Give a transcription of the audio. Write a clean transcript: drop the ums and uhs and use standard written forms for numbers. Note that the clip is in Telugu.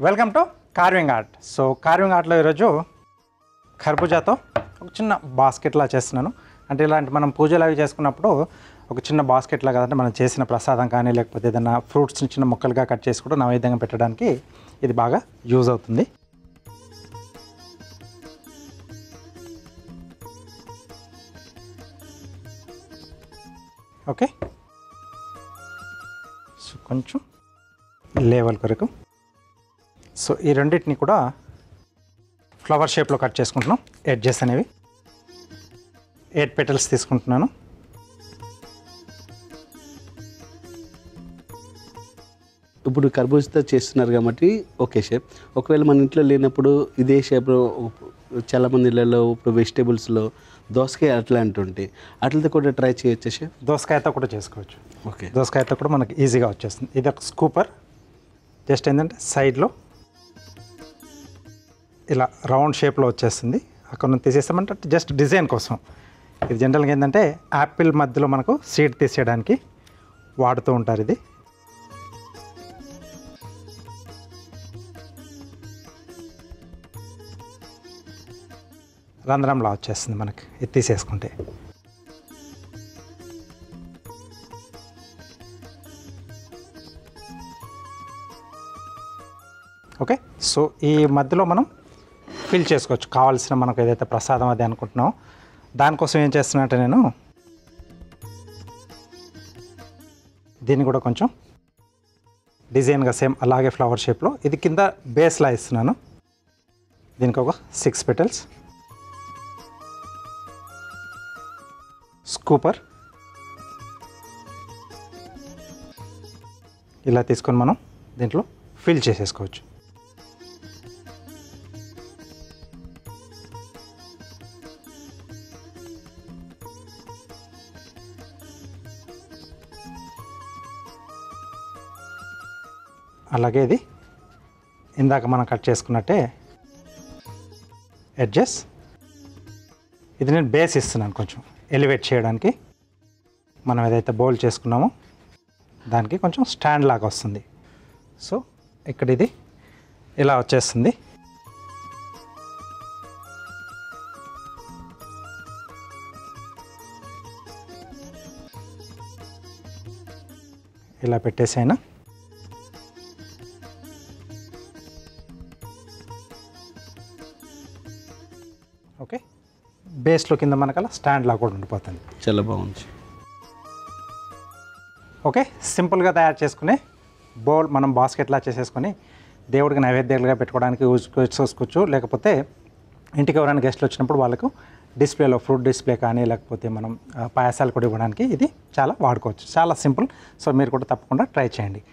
Welcome to carving art. So carving ఆర్ట్లో ఈరోజు ఖర్బూజాతో ఒక చిన్న బాస్కెట్లా చేస్తున్నాను. అంటే ఇలాంటి మనం పూజలు అవి చేసుకున్నప్పుడు ఒక చిన్న బాస్కెట్లా కదంటే మనం చేసిన ప్రసాదం కానీ లేకపోతే ఏదైనా ఫ్రూట్స్ని చిన్న ముక్కలుగా కట్ చేసి కూడా నైవేద్యంగా పెట్టడానికి ఇది బాగా యూజ్ అవుతుంది. ఓకే, సో కొంచెం లేవల్ కొరకు సో ఈ రెండింటిని కూడా ఫ్లవర్ షేప్లో కట్ చేసుకుంటున్నాం. ఎడ్జెస్ అనేవి 8 పెటల్స్ తీసుకుంటున్నాను. ఇప్పుడు కర్బూజాతో చేస్తున్నారు కాబట్టి ఓకే షేప్. ఒకవేళ మన ఇంట్లో లేనప్పుడు ఇదే షేప్లో చాలామంది ఇళ్ళలో ఇప్పుడు వెజిటేబుల్స్లో దోసకాయ అట్లా అంటుంటాయి, అట్లతో కూడా ట్రై చేయొచ్చా షేప్? దోసకాయతో కూడా చేసుకోవచ్చు. ఓకే, దోసకాయతో కూడా మనకి ఈజీగా వచ్చేస్తుంది. ఇది ఒక స్కూపర్. జస్ట్ ఏంటంటే సైడ్లో ఇలా రౌండ్ షేప్లో వచ్చేస్తుంది. అక్కడ నుంచి తీసేస్తామంటే జస్ట్ డిజైన్ కోసం. ఇది జనరల్గా ఏంటంటే యాపిల్ మధ్యలో మనకు సీడ్ తీసేయడానికి వాడుతూ ఉంటారు. ఇది రంధ్రంలా వచ్చేస్తుంది మనకి ఇది తీసేసుకుంటే. ఓకే, సో ఈ మధ్యలో మనం ఫిల్ చేసుకోవచ్చు కావాల్సిన మనకు ఏదైతే ప్రసాదం అది అనుకుంటున్నామో. దానికోసం ఏం చేస్తున్నట్టే నేను దీన్ని కూడా కొంచెం డిజైన్గా సేమ్ అలాగే ఫ్లవర్ షేప్లో ఇది కింద బేస్లా ఇస్తున్నాను. దీనికి ఒక 6 పెటల్స్, స్కూపర్ ఇలా తీసుకొని మనం దీంట్లో ఫిల్ చేసేసుకోవచ్చు. అలాగే ఇది ఇందాక మనం కట్ చేసుకున్నట్టే ఎడ్జెస్. ఇది నేను బేస్ ఇస్తున్నాను కొంచెం ఎలివేట్ చేయడానికి. మనం ఏదైతే బౌల్ చేసుకున్నామో దానికి కొంచెం స్టాండ్ లాగా వస్తుంది. సో ఇక్కడ ఇది ఇలా వచ్చేస్తుంది. ఇలా పెట్టేసైనా ఓకే, బేస్లో కింద మనకలా స్టాండ్ లాగా కూడా ఉండిపోతుంది. చాలా బాగుంది. ఓకే, సింపుల్గా తయారు చేసుకునే బౌల్ మనం బాస్కెట్లా చేసేసుకొని దేవుడికి నైవేద్యాలుగా పెట్టుకోవడానికి యూజ్ చేసుకోవచ్చు. లేకపోతే ఇంటికి ఎవరైనా గెస్ట్లు వచ్చినప్పుడు వాళ్ళకు డిస్ప్లేలో ఫ్రూట్ డిస్ప్లే కానీ లేకపోతే మనం పాయసాలు కూడా ఇవ్వడానికి ఇది చాలా వాడుకోవచ్చు. చాలా సింపుల్. సో మీరు కూడా తప్పకుండా ట్రై చేయండి.